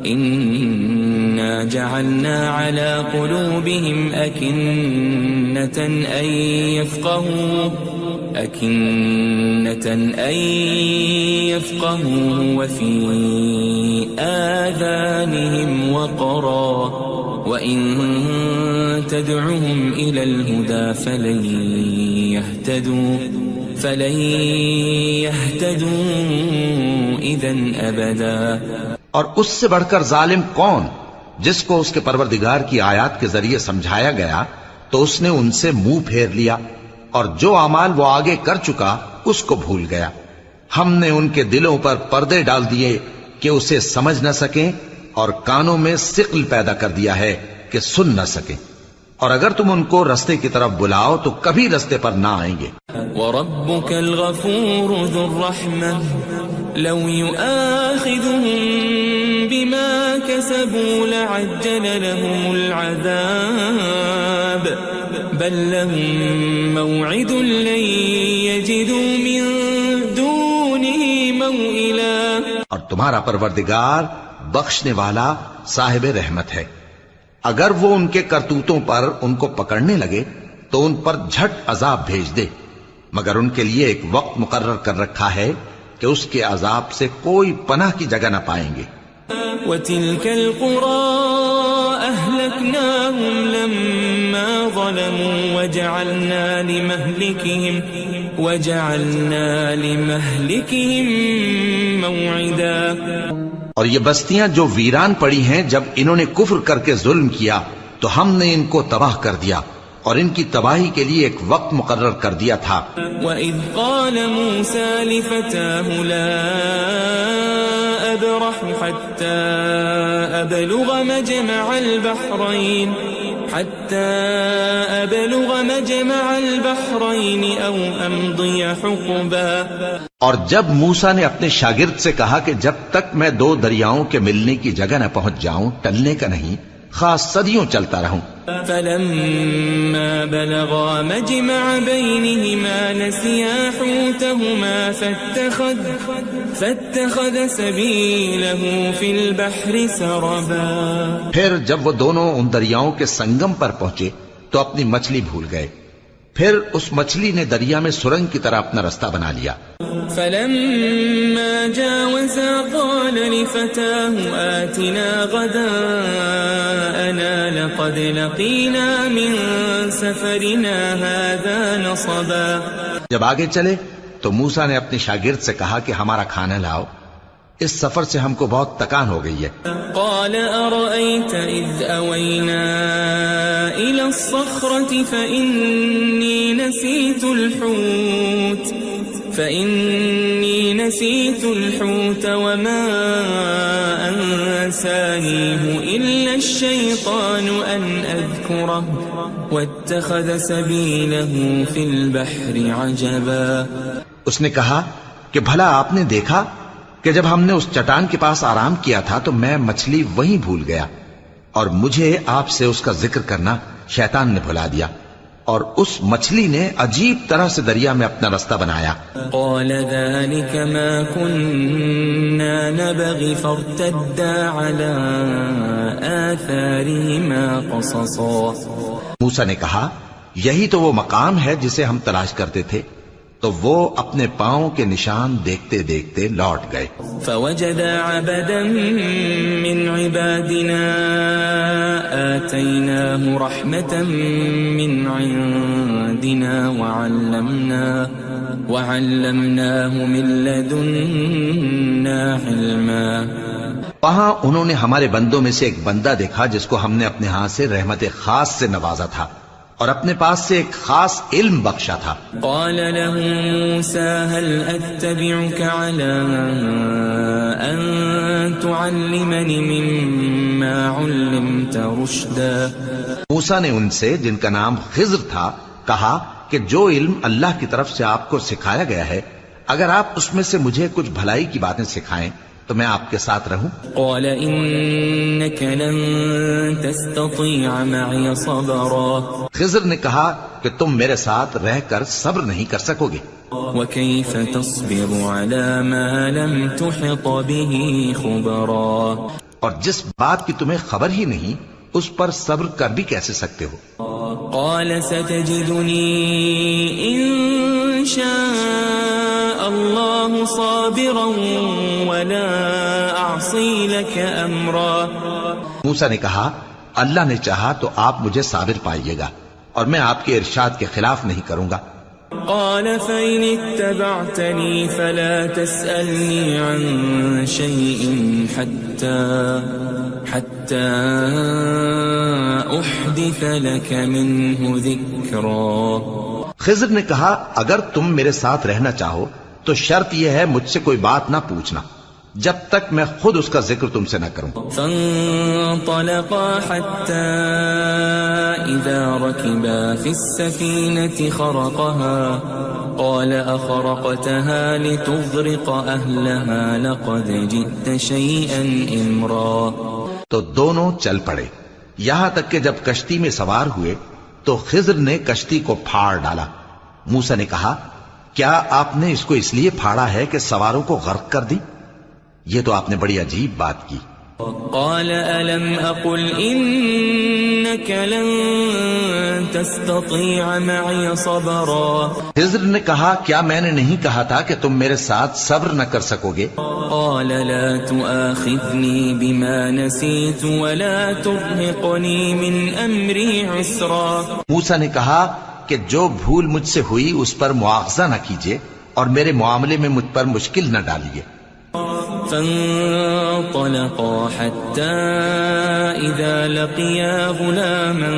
إنا جعلنا على قلوبهم أكنة أن يفقهوا وفي آذانهم وقرا وإن تدعهم إلى الهدى فلن يهتدوا إذا أبدا. اور اس سے بڑھ کر ظالم کون جس کو اس کے پروردگار کی آیات کے ذریعے سمجھایا گیا تو اس نے ان سے منہ پھیر لیا اور جو اعمال وہ آگے کر چکا اس کو بھول گیا. ہم نے ان کے دلوں پر پردے ڈال دیے کہ اسے سمجھ نہ سکیں اور کانوں میں ثقل پیدا کر دیا ہے کہ سن نہ سکیں. اور اگر تم ان کو رستے کی طرف بلاؤ تو کبھی رستے پر نہ آئیں گے. وَرَبُّكَ الْغَفُورُ ذُو الرَّحْمَةِ لَوْ يُؤَاخِذُهُم بِمَا كَسَبُوا لَعَجَّلَ لَهُمُ الْعَذَابَ بَل لَّهُم مَّوْعِدٌ لَّن يَجِدُوا مِن دُونِهِ مَوْئِلًا. اور تمہارا پروردگار بخشنے والا صاحب رحمت ہے. اگر وہ ان کے کرتوتوں پر ان کو پکڑنے لگے تو ان پر جھٹ عذاب بھیج دے مگر ان کے لیے ایک وقت مقرر کر رکھا ہے کہ اس کے عذاب سے کوئی پناہ کی جگہ نہ پائیں گے. وَتِلْكَ الْقُرَىٰ أَهْلَكْنَاهُمْ لَمَّا ظَلَمُوا وَجَعَلْنَا لِمَهْلِكِهِمْ مَوْعِدًا. اور یہ بستیاں جو ویران پڑی ہیں جب انہوں نے کفر کر کے ظلم کیا تو ہم نے ان کو تباہ کر دیا اور ان کی تباہی کے لیے ایک وقت مقرر کر دیا تھا. وَإِذْ قَالَ مُوسَىٰ لِفَتَاهُ لَا أَبْرَحُ حَتَّىٰ أَبْلُغَ مَجْمَعَ الْبَحْرَيْنِ أَوْ أَمْضِيَ حُقُبًا. اور جب موسیٰ نے اپنے شاگرد سے کہا کہ جب تک میں دو دریاؤں کے ملنے کی جگہ نہ پہنچ جاؤں ٹلنے کا نہیں خاص صدیوں چلتا رہوں. فَلَمَّا بَلَغَا مَجْمَعَ بَيْنِهِمَا نَسِيَا حُوتَهُمَا فَاتَّخَذَ سَبِيلَهُ فِي الْبَحْرِ سَرَبًا. پھر جب وہ دونوں ان دریاؤں کے سنگم پر پہنچے تو اپنی مچھلی بھول گئے. پھر اس مچھلی نے دریا میں سرنگ کی طرح اپنا رستہ بنا لیا. فَلَمَّا جَاوَزَا قَالَ لِفَتَاهُ آتِنَا غَدَاءَنَا لَقَدْ لَقِينَا مِن سَفَرِنَا هَٰذَا نَصَبًا. جب آگے چلے تو موسیٰ نے اپنے شاگرد سے کہا کہ ہمارا کھانا لاؤ اس سفر سے ہم کو بہت تکان ہو گئی ہے. قال أرأيت إذ أوينا إلى الصخرة فإني نسيت الحوت وما أنسانيه إلا الشيطان أن أذكره واتخذ سبيله في البحر عجبا. اس نے کہا کہ بھلا آپ نے دیکھا کہ جب ہم نے اس چٹان کے پاس آرام کیا تھا تو میں مچھلی وہیں بھول گیا اور مجھے آپ سے اس کا ذکر کرنا شیطان نے بھلا دیا اور اس مچھلی نے عجیب طرح سے دریا میں اپنا رستہ بنایا. قال ذلك ما كنا نبغي فارتدا على آثارهما قصصا. موسیٰ نے کہا یہی تو وہ مقام ہے جسے ہم تلاش کرتے تھے. تو وہ اپنے پاؤں کے نشان دیکھتے دیکھتے لوٹ گئے. فوجد عبدا من عبادنا آتيناه رحمة من عندنا وعلمناه من لدنا علما. وہاں انہوں نے ہمارے بندوں میں سے ایک بندہ دیکھا جس کو ہم نے اپنے ہاتھ سے رحمت خاص سے نوازا تھا اور اپنے پاس سے ایک خاص علم بخشا تھا. قال له موسى هل أتبعك على أن تعلمني مما علمت رشدا. موسیٰ نے ان سے جن کا نام خضر تھا کہا کہ جو علم اللہ کی طرف سے آپ کو سکھایا گیا ہے اگر آپ اس میں سے مجھے کچھ بھلائی کی باتیں سکھائیں تو میں آپ کے ساتھ رہوں. قال إنك لن تستطيع معي صبرا. خضر نے کہا کہ تم میرے ساتھ رہ کر صبر نہیں کر سکو گے. وكيف تصبر على ما لم تحط به خبرا. اور جس بات کی تمہیں خبر ہی نہیں اس پر صبر کر بھی کیسے سکتے ہو. قال ستجدني إن شاء الله صابرا ولا أعصي لك أمرا. موسیٰ نے کہا اللہ نے چاہا تو آپ مجھے صابر پائیے گا اور میں آپ کے ارشاد کے خلاف نہیں کروں گا. قال فإن اتبعتني فلا تسألني عن شيء حتى أحدث لك منه ذكرا. خضر نے کہا اگر تم میرے ساتھ رہنا چاہو تو شرط یہ ہے مجھ سے کوئی بات نہ پوچھنا جب تک میں خود اس کا ذکر تم سے نہ کروں. فانطلقا حتى إذا ركبا في السفينة خرقها قال أخرقتها لتغرق أهلها لقد جئت شيئا إمرا. تو دونوں چل پڑے یہاں تک کہ جب کشتی میں سوار ہوئے تو خضر نے کشتی کو پھاڑ ڈالا. موسیٰ نے کہا کیا آپ نے اس کو اس لیے پھاڑا ہے کہ سواروں کو غرق کر دی؟ یہ تو آپ نے بڑی عجیب بات کی. قال ألم أقل إنك لن تستطيع معي صبرا. خضر نے کہا کیا میں نے نہیں کہا تھا کہ تم میرے ساتھ صبر نہ کر سکو گے؟ قال لا تؤاخذني بما نسيت ولا ترهقني من أمري عسرا. موسیٰ نے کہا کہ جو بھول مجھ سے ہوئی اس پر مواخذہ نہ کیجیے اور میرے معاملے میں مجھ پر مشکل نہ ڈالیے. فانطلقا حتى إذا لقيا غلاما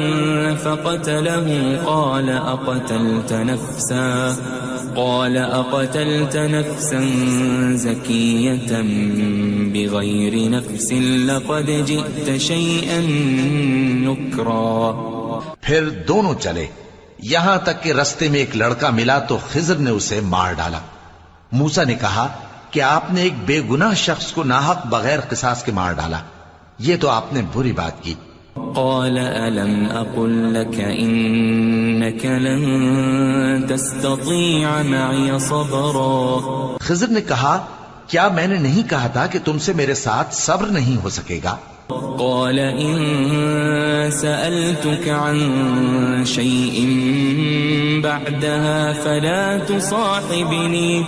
فقتله قال أقتلت نفسا زكية بغير نفس لقد جئت شيئا نكرا. پھر دونوں چلے یہاں تک کہ رستے میں ایک لڑکا ملا تو خضر نے اسے مار ڈالا. موسیٰ نے کہا کہ آپ نے ایک بے گناہ شخص کو ناحق بغیر قصاص کے مار ڈالا. یہ تو آپ نے بری بات کی. قال ألم أقل لك إنك لن تستطيع معي صبرا. خضر نے کہا کیا میں نے نہیں کہا تھا کہ تم سے میرے ساتھ صبر نہیں ہو سکے گا؟ قال إن سألتك عن شيء بعدها فلا تصاحبني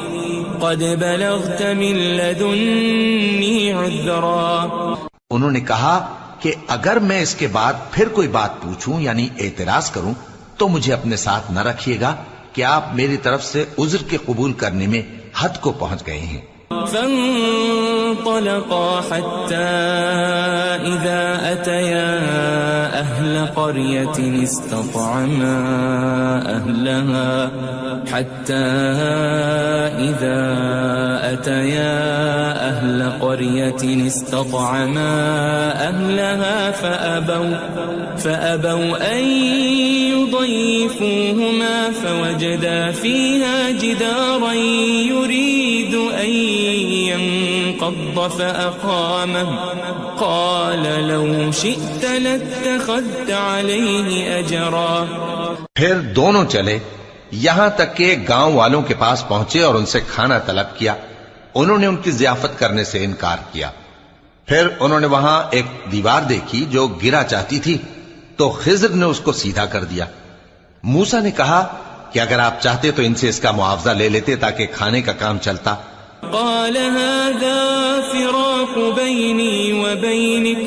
قد بلغت من لدني عذرا. انہوں نے کہا کہ اگر میں اس کے بعد پھر کوئی بات پوچھوں یعنی اعتراض کروں تو مجھے اپنے ساتھ نہ رکھیے گا کہ آپ میری طرف سے عذر کے قبول کرنے میں حد کو پہنچ گئے ہیں. فانطلقا حتى إذا أتيا أهل قرية استطعما أهل قرية استطعما أهلها فأبوا أن يضيفوهما فوجدا فيها جدارا يريد أن ينقض فأقامه قال لو شئت لاتخذت عليه أجرا. پھر دونوں چلے یہاں تک کہ گاؤں والوں کے پاس پہنچے اور ان سے کھانا طلب کیا. انہوں نے ان کی ضیافت کرنے سے انکار کیا. پھر انہوں نے وہاں ایک دیوار دیکھی جو گرا چاہتی تھی تو خضر نے اس کو سیدھا کر دیا. موسیٰ نے کہا کہ اگر آپ چاہتے تو ان سے اس کا معاوضہ لے لیتے تاکہ کھانے کا کام چلتا. قال هذا فراق بيني وبينك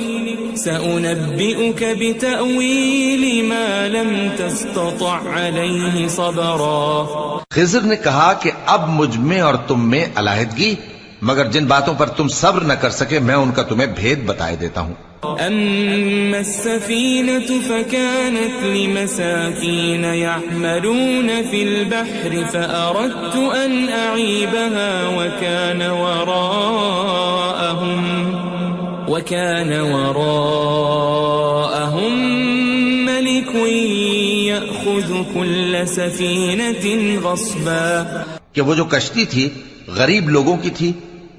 سأنبئك بتأويل ما لم تستطع عليه صبرا. خضر نے کہا کہ اب مجھ میں اور تم میں علیحدگی، مگر جن باتوں پر تم صبر نہ کر سکے میں ان کا تمہیں بھید بتائے دیتا ہوں. أما السفينة فكانت لمساكين يعملون في البحر فأردت أن أعيبها وكان وراءهم ملك يأخذ كل سفينة غصبا. کہ وہ جو کشتی تھی غریب لوگوں کی تھی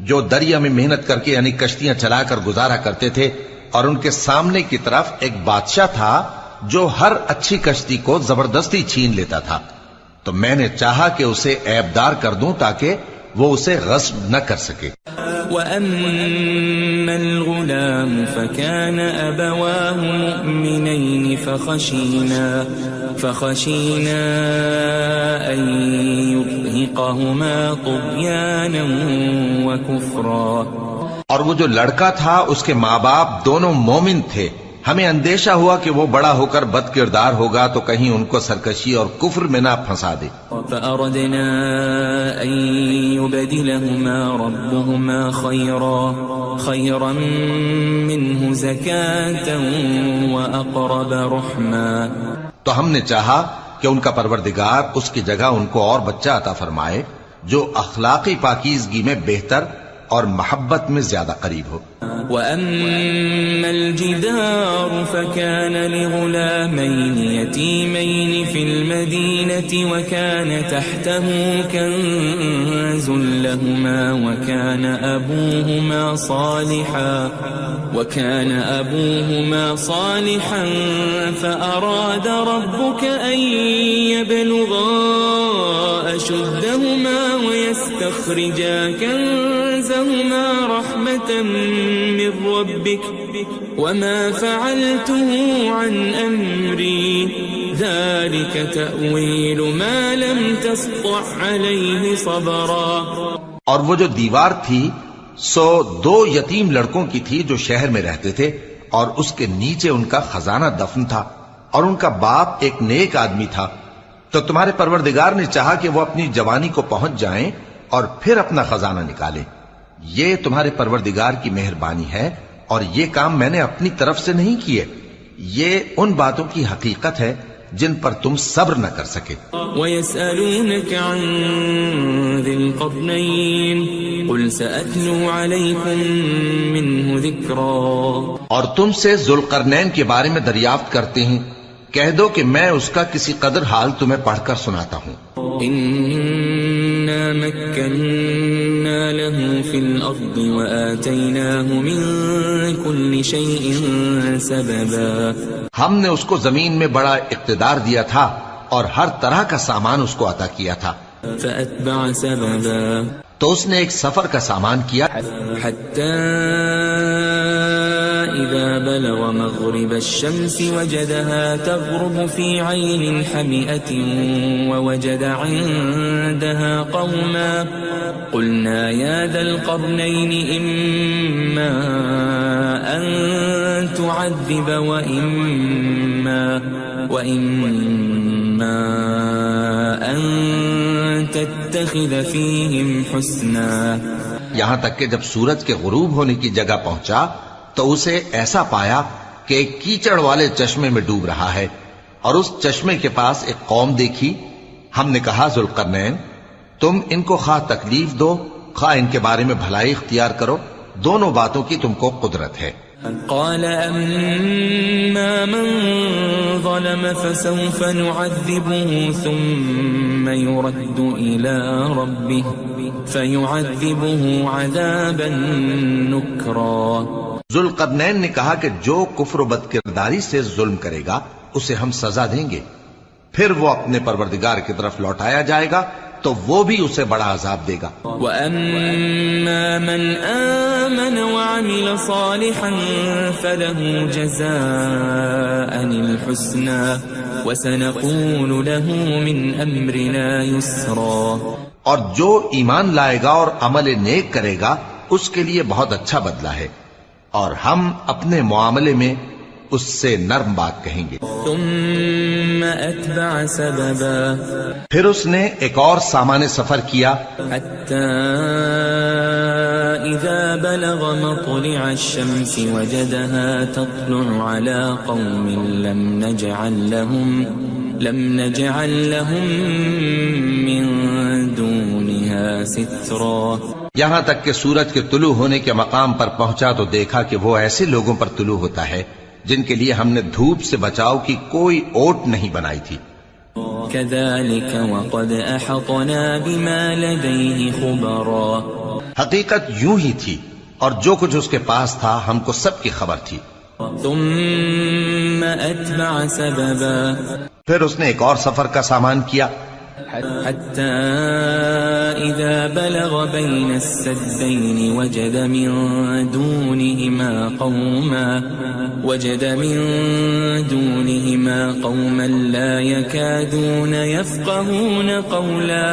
جو دریا میں محنت کر کے یعنی کشتیاں چلا کر گزارا کرتے تھے، اور ان کے سامنے کی طرف ایک بادشاہ تھا جو ہر اچھی کشتی کو زبردستی چھین لیتا تھا. تو میں نے چاہا کہ اسے عیبدار کر دوں تاکہ وہ اسے غصب نہ کر سکے. وَأَمَّا الْغُلَامُ فَكَانَ أَبَوَاهُ مُؤْمِنَيْنِ فَخَشِينَا أَن يُرْهِقَهُمَا طُغْيَانًا وَكُفْرًا. اور وہ جو لڑکا تھا اس کے ماں باپ دونوں مومن تھے، ہمیں اندیشہ ہوا کہ وہ بڑا ہو کر بد کردار ہوگا تو کہیں ان کو سرکشی اور کفر میں نہ پھنسا دے. فأردنا أن يبدلهما ربهما خيرا منه زكاة وأقرب رحما. تو ہم نے چاہا کہ ان کا پروردگار اس کی جگہ ان کو اور بچہ عطا فرمائے جو اخلاقی پاکیزگی میں بہتر اور محبت میں زیادہ قریب ہو. وَأَمَّا الْجِدَارُ فَكَانَ لِغُلَامَيْنِ يَتِيمَيْنِ فِي الْمَدِينَةِ وَكَانَ تَحْتَهُ كَنْزٌ لَهُمَا وَكَانَ أَبُوهُمَا صَالِحًا فَأَرَادَ رَبُّكَ أَنْ يَبْلُغَا أَشُدَّهُمَا وَيَسْتَخْرِجَا كَنْزَهُمَا رَحْمَةً من ربك وما فعلته عن أمري ذلك تأويل ما لم تسطع عليه صبرا. اور وہ جو دیوار تھی سو 2 یتیم لڑکوں کی تھی جو شہر میں رہتے تھے اور اس کے نیچے ان کا خزانہ دفن تھا اور ان کا باپ ایک نیک آدمی تھا. تو تمہارے پروردگار نے چاہا کہ وہ اپنی جوانی کو پہنچ جائیں اور پھر اپنا خزانہ نکالے. یہ تمہارے پروردگار کی مہربانی ہے اور یہ کام میں نے اپنی طرف سے نہیں کیے. یہ ان باتوں کی حقیقت ہے جن پر تم صبر نہ کر سکے. وَيَسْأَلُونَكَ عَنْ ذِي الْقَرْنَيْنِ قُلْ سَأَتْلُو عَلَيْكُمْ مِنْهُ ذِكْرًا. اور تم سے ذوالقرنین کے بارے میں دریافت کرتے ہیں، کہہ دو کہ میں اس کا کسی قدر حال تمہیں پڑھ کر سناتا ہوں. إِنَّا مَكَّنَّا لَهُ فِي الْأَرْضِ وَآتَيْنَاهُ مِنْ كُلِّ شَيْءٍ سَبَبًا. ہم نے اس کو زمین میں بڑا اقتدار دیا تھا اور ہر طرح کا سامان اس کو عطا کیا تھا. فَأَتْبَعَ سَبَبًا. تو اس نے ایک سفر کا سامان کیا حَتَّى إِذَا بَلَغَ مَغْرِبَ الشَّمْسِ وَجَدَهَا تَغْرُبُ فِي عَيْنٍ حَمِئَةٍ وَوَجَدَ عِندَهَا قَوْمًا قُلْنَا يَا ذَا الْقَرْنَيْنِ إِمَّا أَن تُعَذِّبَ وَإِمَّا أَن تَتَّخِذَ فِيهِمْ حُسْنًا. یہاں تک کہ جب سورج کے غروب ہونے کی جگہ پہنچا تو اسے ایسا پایا کہ ایک کیچڑ والے چشمے میں ڈوب رہا ہے اور اس چشمے کے پاس ایک قوم دیکھی. ہم نے کہا ذوالقرنین تم ان کو خواہ تکلیف دو خواہ ان کے بارے میں بھلائی اختیار کرو، دونوں باتوں کی تم کو قدرت ہے۔ قال أما من ظلم فسوف نعذبه ثم يرد إلى ربه فيعذبه عذابا نكرا۔ ذوالقرنین نے کہا کہ جو کفر و بد کرداری سے ظلم کرے گا اسے ہم سزا دیں گے، پھر وہ اپنے پروردگار کی طرف لوٹایا جائے گا تو وہ بھی اسے بڑا عذاب دے گا۔ وَأَمَّا مَنْ آمَنَ وَعَمِلَ صَالِحًا فَلَهُ جَزَاءً الْحُسْنَى وَسَنَقُولُ لَهُ مِنْ أَمْرِنَا يُسْرًا۔ اور جو ایمان لائے گا اور عمل نیک کرے گا اس کے لیے بہت اچھا بدلہ ہے، اور ہم اپنے معاملے میں اس سے نرم بات کہیں گے۔ ثم أتبع سببا، پھر اس نے ایک اور سامان سفر کیا، حتى إذا بلغ مطلع الشمس وجدها تطلع على قوم لم نجعل لهم من دونها سترا۔ یہاں تک کہ سورج کے طلوع ہونے کے مقام پر پہنچا تو دیکھا کہ وہ ایسے لوگوں پر طلوع ہوتا ہے جن کے لیے ہم نے دھوپ سے بچاؤ کی کوئی اوٹ نہیں بنائی تھی۔ كذلك وقد أحطنا بما لديه خبرا، حقیقت یوں ہی تھی اور جو کچھ اس کے پاس تھا ہم کو سب کی خبر تھی۔ ثم أتبع سببا، پھر اس نے ایک اور سفر کا سامان کیا، حتى إذا بلغ بين السدين وجد من دونهما قوما لا يكادون يفقهون قولا۔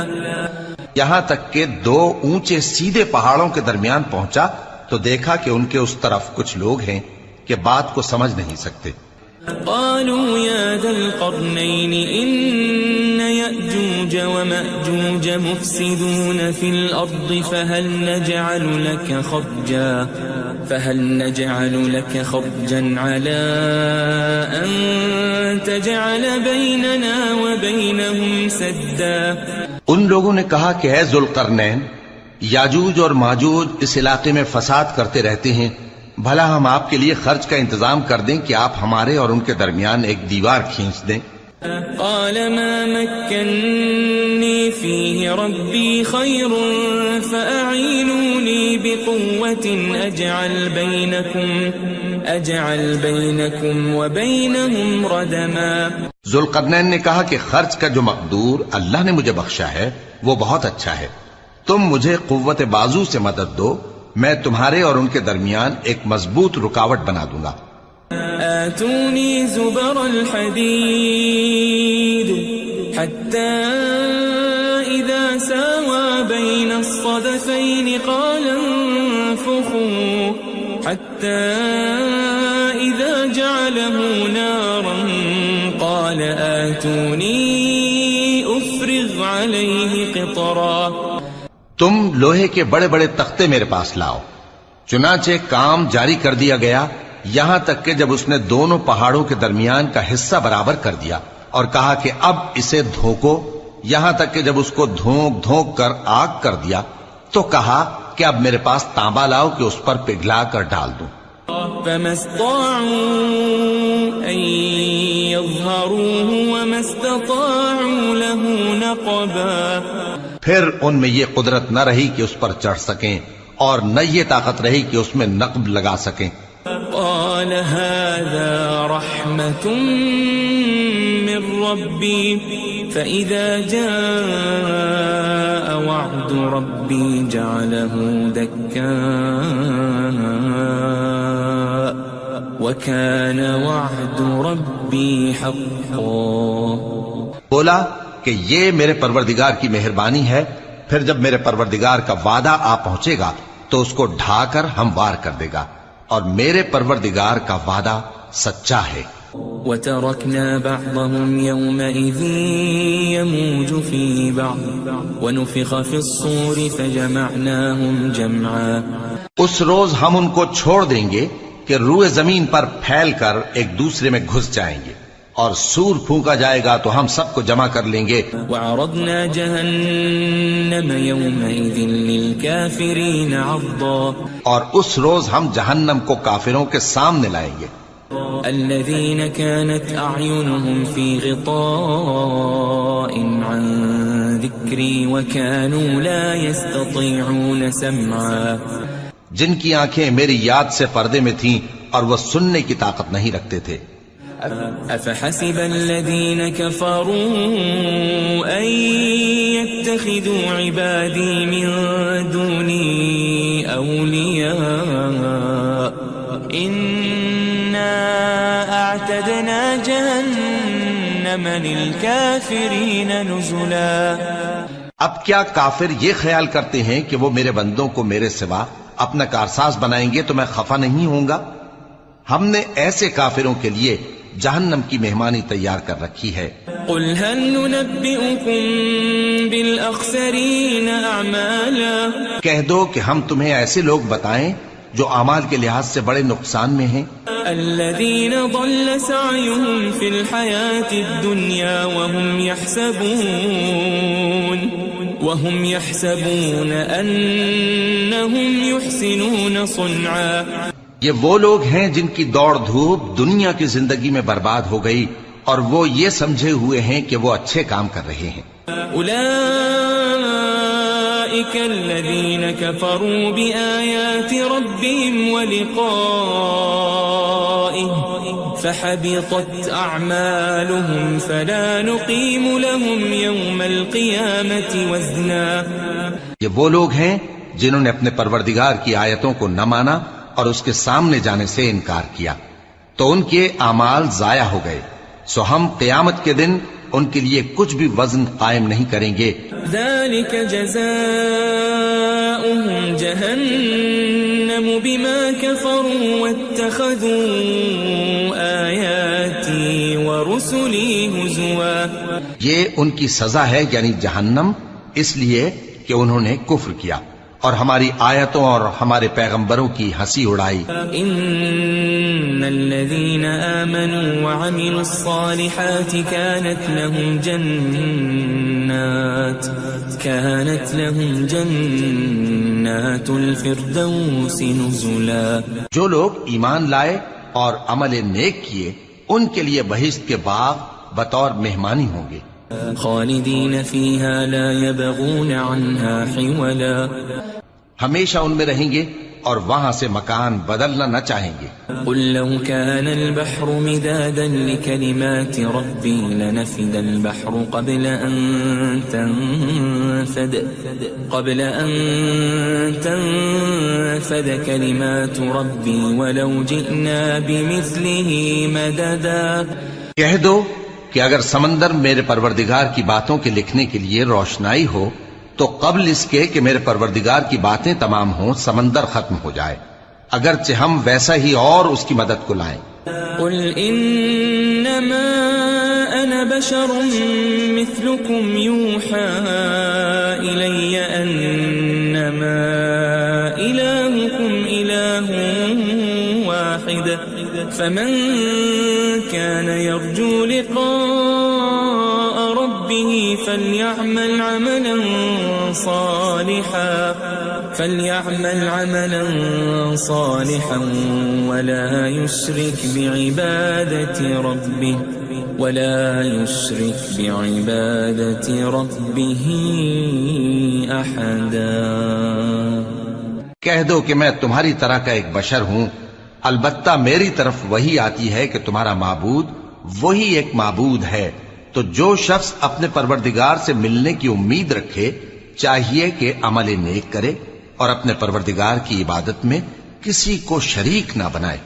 یہاں تک کہ دو اونچے سیدھے پہاڑوں کے درمیان پہنچا تو دیکھا کہ ان کے اس طرف کچھ لوگ ہیں کہ بات کو سمجھ نہیں سکتے۔ قالوا يا ذا القرنين إن يأجوج ومأجوج مفسدون في الأرض فهل نجعل لك خرجا على أن تجعل بيننا وبينهم سدا۔ ان لوگوں نے کہا کہ اے ذوالقرنین، یاجوج اور ماجوج اس علاقے میں فساد کرتے رہتے ہیں، بھلا ہم آپ کے لیے خرچ کا انتظام کر دیں کہ آپ ہمارے اور ان کے درمیان ایک دیوار کھینچ دیں۔ قال ما مكنني فيه ربي خير فأعينوني بقوة أجعل بينكم وبينهم ردما۔ ذوالقرنین نے کہا کہ خرچ کا جو مقدور اللہ نے مجھے بخشا ہے وہ بہت اچھا ہے، تم مجھے قوت بازو سے مدد دو، میں تمہارے اور ان کے درمیان ایک مضبوط رکاوٹ بنا دوں گا۔ آتوني زبر الحديد حتى إذا ساوى بين الصدفين قال انفخوا حتى إذا جعله نارا قال آتوني أفرغ عليه قطرا۔ تم لوہے کے بڑے بڑے تختے میرے پاس لاؤ۔ چنانچہ کام جاری کر دیا گیا یہاں تک کہ جب اس نے دونوں پہاڑوں کے درمیان کا حصہ برابر کر دیا اور کہا کہ اب اسے دھوکو، یہاں تک کہ جب اس کو دھونک دھونک کر آگ کر دیا تو کہا کہ اب میرے پاس تانبا لاؤ کہ اس پر پگھلا کر ڈال دوں۔ فما استطاعوا أن يظهروه وما استطاعوا له نقبا۔ پھر ان میں یہ قدرت نہ رہی کہ اس پر چڑھ سکیں اور نہ یہ طاقت رہی کہ اس میں نقب لگا سکیں۔ قال هذا رحمة من ربي فإذا جاء وعد ربي جعله دكا وكان وعد ربي حقا۔ بولا کہ یہ میرے پروردگار کی مہربانی ہے، پھر جب میرے پروردگار کا وعدہ آ پہنچے گا تو اس کو ڈھا کر ہموار کر دے گا، اور میرے پروردگار کا وعدہ سچا ہے۔ وَتَرَكْنَا بَعْضَهُمْ يَوْمَئِذٍ يَمُوجُ فِي بَعْضٍ وَنُفِخَ فِي الصُّورِ فَجَمَعْنَاهُمْ جَمْعًا۔ اس روز ہم ان کو چھوڑ دیں گے کہ روئے زمین پر پھیل کر ایک دوسرے میں گھس جائیں گے، اور سور پھونکا جائے گا تو ہم سب کو جمع کر لیں گے. وعرضنا جهنم يومئذ للكافرين عرضا اور اس روز ہم جہنم کو کافروں کے سامنے لائیں گے. الذين كانت أعينهم في غطاء عن ذكري وكانوا لا يستطيعون سمعا جن کی آنکھیں میری یاد سے پردے میں تھیں اور وہ سننے کی طاقت نہیں رکھتے تھے. أفحسب الذين كفروا أن يتخذوا عبادي من دوني أولياء إنا أعتدنا جهنم للكافرين نزلا. اب کیا کافر یہ خیال کرتے ہیں کہ وہ میرے بندوں کو میرے سوا اپنا کارساز بنائیں گے تو میں خفا نہیں ہوں گا؟ ہم نے ایسے کافروں کے لیے جہنم کی مہمانی تیار کر رکھی ہے. قل هل ننبئكم بالأخسرين أعمالا کہہ دو کہ ہم تمہیں ایسے لوگ بتائیں جو اعمال کے لحاظ سے بڑے نقصان میں ہیں. الذين ضل سعيهم في الحياة الدنيا وهم يحسبون أنهم يحسنون صنعا. یہ وہ لوگ ہیں جن کی دوڑ دھوپ دنیا کی زندگی میں برباد ہو گئی اور وہ یہ سمجھے ہوئے ہیں کہ وہ اچھے کام کر رہے ہیں. أولئك الذين كفروا بآيات ربهم ولقائه فحبطت أعمالهم فلا نقيم لهم يوم القيامة وزنا. یہ وہ لوگ ہیں جنہوں نے اپنے پروردگار کی آیتوں کو نہ مانا اور اس کے سامنے جانے سے انکار کیا تو ان کے اعمال ضائع ہو گئے، سو ہم قیامت کے دن ان کے لیے کچھ بھی وزن قائم نہیں کریں گے. ذلك جزاؤهم جهنم بما كفروا واتخذوا آياتي ورسلي هزوا. یہ ان کی سزا ہے یعنی جہنم، اس لیے کہ انہوں نے کفر کیا اور ہماری آیتوں اور ہمارے پیغمبروں کی ہنسی اڑائی. ان الذين آمنوا وعملوا الصالحات كانت لهم جنات الفردوس نزلا. جو لوگ ایمان لائے اور عمل نیک کیے ان کے لیے بہشت کے باغ بطور مہمانی ہوں گے. خالدین فیہا لا یبغون عنہا حولا. ہمیشہ ان میں رہیں گے اور وہاں سے مکان بدلنا نہ چاہیں گے. قل لو كان البحر مدادا لكلمات ربي لنفد البحر قبل أن تنفد كلمات ربي ولو جئنا بمثله مددا. کہہ دو کہ اگر سمندر میرے پروردگار کی باتوں کے لکھنے کے لیے روشنائی ہو تو قبل اس کے کہ میرے پروردگار کی باتیں تمام ہوں سمندر ختم ہو جائے، اگرچہ ہم ویسا ہی اور اس کی مدد کو لائیں. قل انما انا بشر مثلكم يوحى الي انما الهكم اله واحد فمن كان يرجو لقاء ربه فليعمل عملا صالحا ولا يشرك بعبادة ربه أحدا. کہہ دو کہ میں تمہاری طرح کا ایک بشر ہوں، البتہ میری طرف وہی آتی ہے کہ تمہارا معبود وہی ایک معبود ہے. تو جو شخص اپنے پروردگار سے ملنے کی امید رکھے چاہیے کہ عمل نیک کرے اور اپنے پروردگار کی عبادت میں کسی کو شریک نہ بنائے.